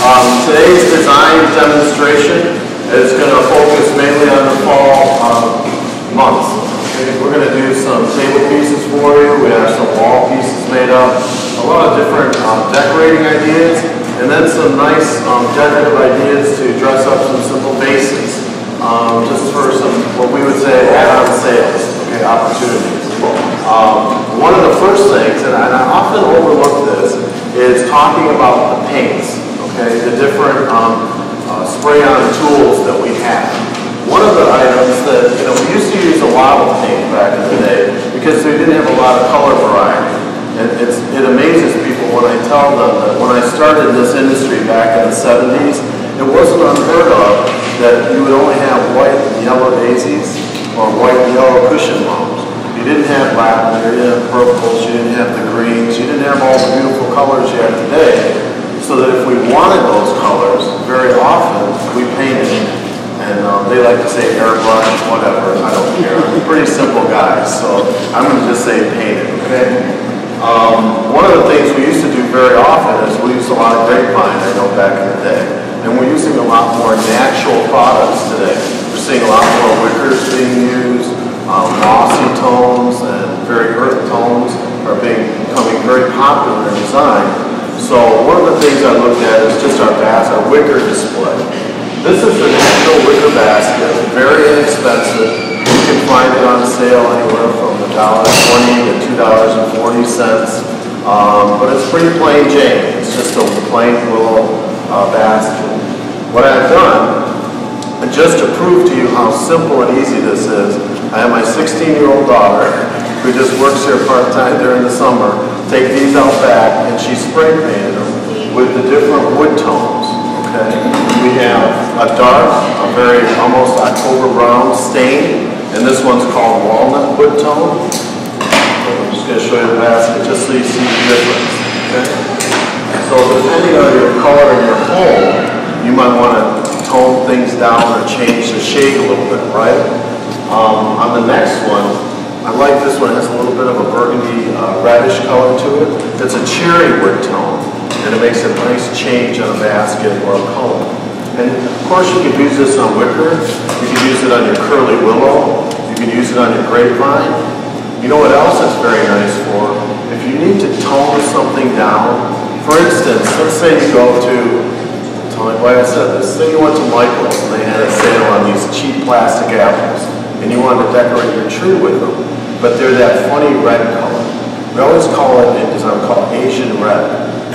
Today's design demonstration is going to focus mainly on the fall months. Okay? We're going to do some table pieces for you. We have some wall pieces made up, a lot of different decorating ideas, and then some nice decorative ideas to dress up some simple basics, just for some, what we would say, add-on sales, okay, opportunities. One of the first things, and I often overlook this, is talking about the paints, okay, the different spray-on tools that we have. One of the items that, we used to use a lot of paint back in the day because we didn't have a lot of color variety. And it amazes people when I tell them that when I started in this industry back in the 70s, it wasn't unheard of that you would only have white and yellow daisies or white and yellow cushion lawns. You didn't have lavender, you didn't have purples, you didn't have the greens, you didn't have all the beautiful colors you have today. So that if we wanted those colors, very often we painted them. And they like to say airbrush, whatever, I don't care. I'm a pretty simple guy, so I'm going to just say painted, okay? One of the things we used to do very often is we used a lot of grapevine, I know, back in the day. And we're using a lot more natural products today. We're seeing a lot more wickers being used. Mossy tones and very earth tones are becoming very popular in design. So one of the things I looked at is just our wicker display. This is the natural wicker basket, very inexpensive. You can find it on sale anywhere from $1.20 to $2.40. But it's pretty plain Jane. It's just a plain willow basket. What I've done, and just to prove to you how simple and easy this is, I have my 16-year-old daughter who just works here part-time during the summer, take these out back, and she spray painted them with the different wood tones, okay? We have a dark, a very almost October brown stain, and this one's called walnut wood tone. I'm just going to show you the basket just so you see the difference, okay? So depending on your color in your home, you might want to tone things down or change the shade a little bit, right? On the next one, I like this one. It has a little bit of a burgundy reddish color to it. It's a cherry wood tone, and it makes a nice change on a basket or a color. And of course, you can use this on wicker. You can use it on your curly willow. You can use it on your grapevine. You know what else it's very nice for? If you need to tone something down, for instance, let's say you go to, tell me why I said this, say you went to Michael's and they had a sale on these cheap plastic apples, and you wanted to decorate your tree with them, but they're that funny red color. We always call it in design called Asian red.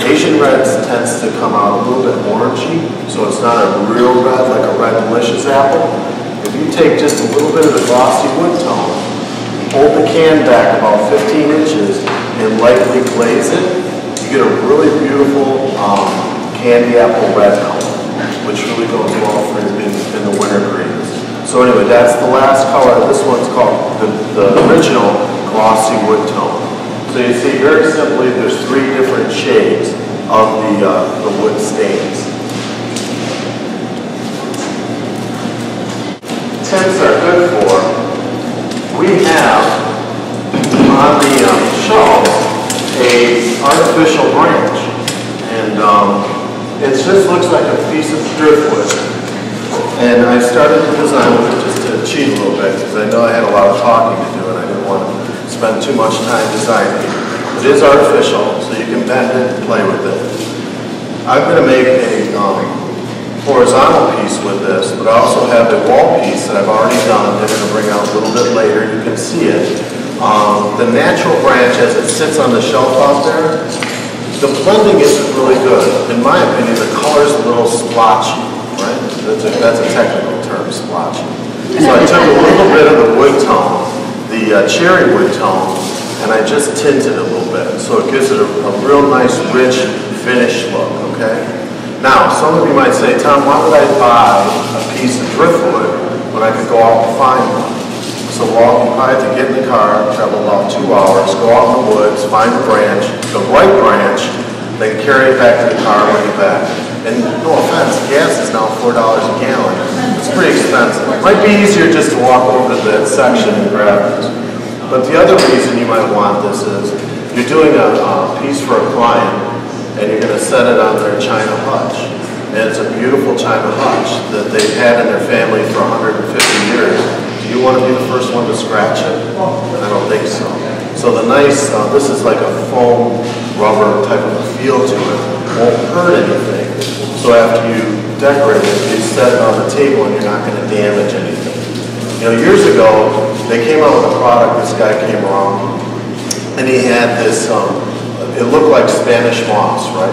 Asian red tends to come out a little bit orangey, so it's not a real red like a red delicious apple. If you take just a little bit of the glossy wood tone, hold the can back about 15 inches, and lightly glaze it, you get a really beautiful candy apple red color, which really goes well for in the winter greens. So anyway, that's the last color. This one's called the original glossy wood tone. So you see, very simply, there's 3 different shades of the wood stains. Tints are good for. We have on the shelf a artificial branch, and it just looks like a piece of driftwood. And I started to design with it just to cheat a little bit because I know I had a lot of talking to do and I didn't want to spend too much time designing. It is artificial, so you can bend it and play with it. I'm going to make a horizontal piece with this, but I also have a wall piece that I've already done. They're going to bring out a little bit later. You can see it. The natural branch, as it sits on the shelf out there, the blending isn't really good. In my opinion, the color's a little splotchy. Right? That's a technical term, splotchy. So I took a little bit of the wood tone, the cherry wood tone, and I just tinted it a little bit. So it gives it a real nice, rich, finished look, okay? Now, some of you might say, Tom, why would I buy a piece of driftwood when I could go out and find one? So you probably have to get in the car, travel about 2 hours, go out in the woods, find the branch, the right branch, then carry it back to the car and bring it back. And no offense, gas is now $4 a gallon. It's pretty expensive. It might be easier just to walk over to that section and grab it. But the other reason you might want this is you're doing a piece for a client and you're going to set it on their china hutch. and it's a beautiful China hutch that they've had in their family for 150 years. Do you want to be the first one to scratch it? I don't think so. So the nice, this is like a foam rubber type of a feel to it. Won't hurt anything. So after you decorate it, you set it on the table and you're not going to damage anything. You know, years ago, they came out with a product, this guy came along, and he had this, it looked like Spanish moss, right?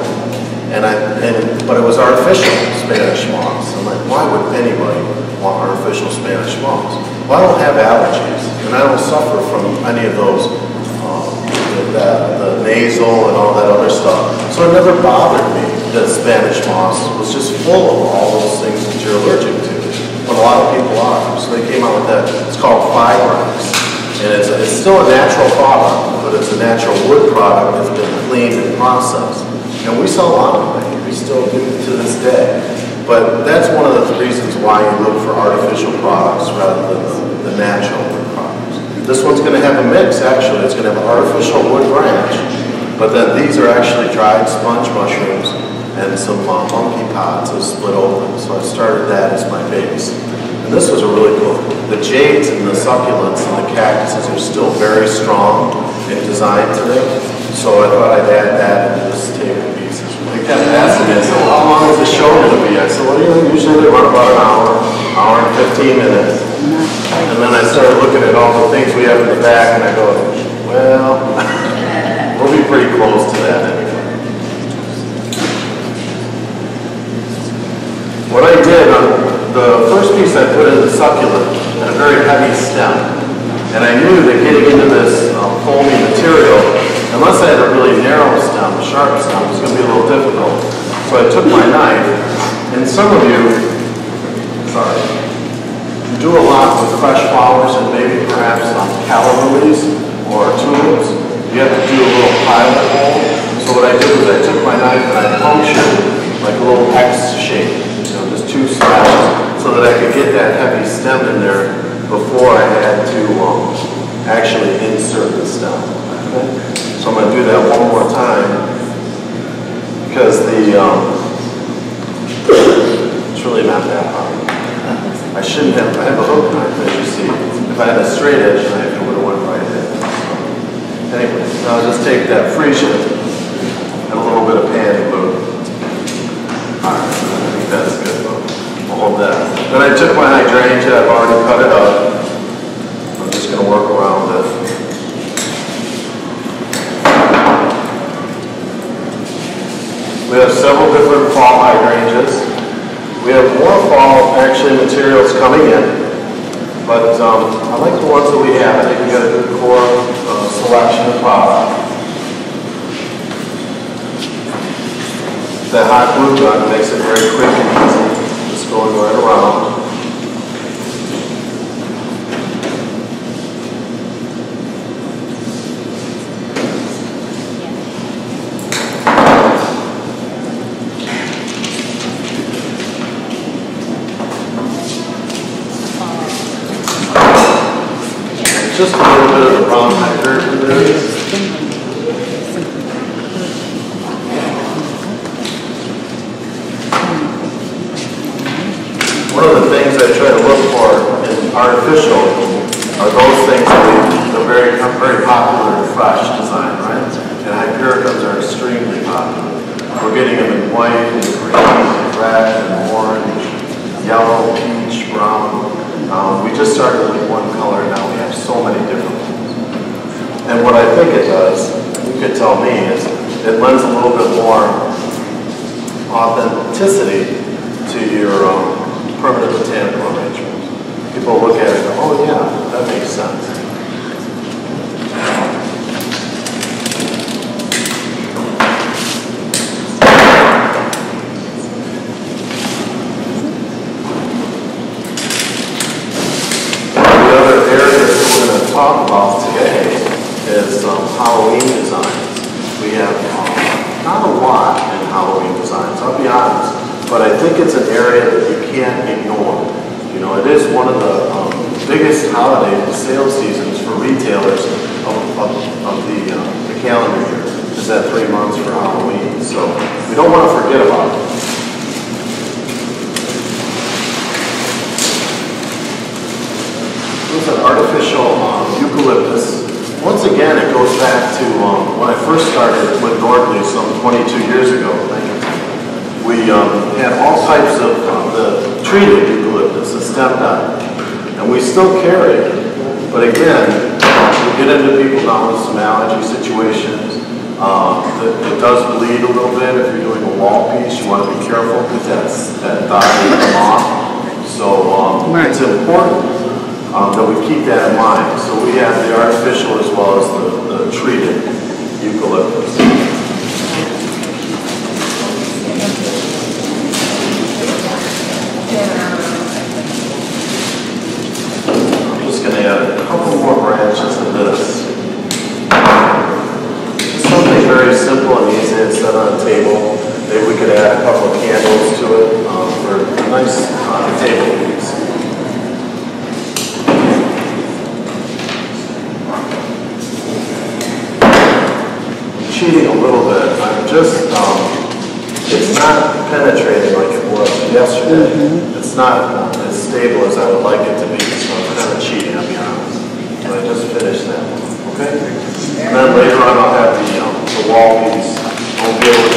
But it was artificial Spanish moss. I'm like, why would anybody want artificial Spanish moss? Well, I don't have allergies, and I don't suffer from any of those, the nasal and all that other stuff. So it never bothered me that Spanish moss was just full of all those things that you're allergic to, when a lot of people are. So they came out with that, it's called Fibrex. And it's still a natural product, but it's a natural wood product that's been cleaned and processed. And we sell a lot of it. We still do to this day. But that's one of the reasons why you look for artificial products rather than the natural wood products. This one's going to have a mix, actually. It's going to have an artificial wood branch, but then these are actually dried sponge mushrooms and some monkey pods are split open. So I started that as my base. And this was a really cool. The jades and the succulents and the cactuses are still very strong in design today. So I thought I'd add that into this table piece. They kept asking me, so how long is the show going to be? I said, well, usually they run about an hour and 15 minutes. And then I started looking at all the things we have in the back, and I go, well, we'll be pretty close to that anyway. What I did on the first piece, I put in the succulent and a very heavy stem. And I knew that getting into this foamy material, unless I had a really narrow stem, a sharp stem, it was going to be a little difficult. So I took my knife, and some of you, you do a lot with fresh flowers and maybe perhaps calla lilies or tulips. You have to do a little pilot hole. So what I did was I took my knife and I punctured like a little X shape. Just 2 slashes, so that I could get that heavy stem in there before I had to actually insert the stem. Okay? So I'm going to do that one more time because it's really not that hard. I shouldn't have. I have a hook knife, as you see. If I had a straight edge knife, it would have went right in. Anyway, now I'll just take that Frisian and a little bit of pan glue. Alright, I think that's good. I'll hold that. Then I took my hydrangea, I've already cut it up. I'm just going to work around it. We have several different fall hydrangeas. We have more fall actually materials coming in, but I like the ones that we have. I think we got a good core selection of product. That hot glue gun makes it very quick and easy. Just going right around. Just a little bit of the brown hydrogen there. One of the things I try to look for in artificial are those things that are very popular in fresh design, right? And hypericums are extremely popular. We're getting them in white, and green, and red, and orange, yellow, peach, brown. We just started with one color, and now we have so many different ones. And what I think it does, you could tell me, is it lends a little bit more authenticity to your permanent botanical arrangement. People look at it and go, oh yeah, that makes sense. Talk about today is Halloween designs. We have not a lot in Halloween designs, I'll be honest, but I think it's an area that you can't ignore. You know, it is one of the biggest holiday sales seasons for retailers of the calendar year. Is that 3 months for Halloween, so we don't want to forget about it. We had all types of the treated eucalyptus, the stem nut, and we still carry it. But again, we get into people now with some allergy situations. It does bleed a little bit. If you're doing a wall piece, you want to be careful because that dye will come off. So it's important that we keep that in mind. So we have the artificial as well as the treated eucalyptus. I'm just going to add a couple more branches of this. Something very simple and easy to set on a table. Maybe we could add a couple of candles to it for a nice table piece. Cheating a little bit. I'm just, it's not penetrating like it was yesterday. It's not as stable as I would like it to be, so I'm kind of cheating, I'll be honest. But I just finished that one, okay? And then later on I'll have the wall piece. I'll be able to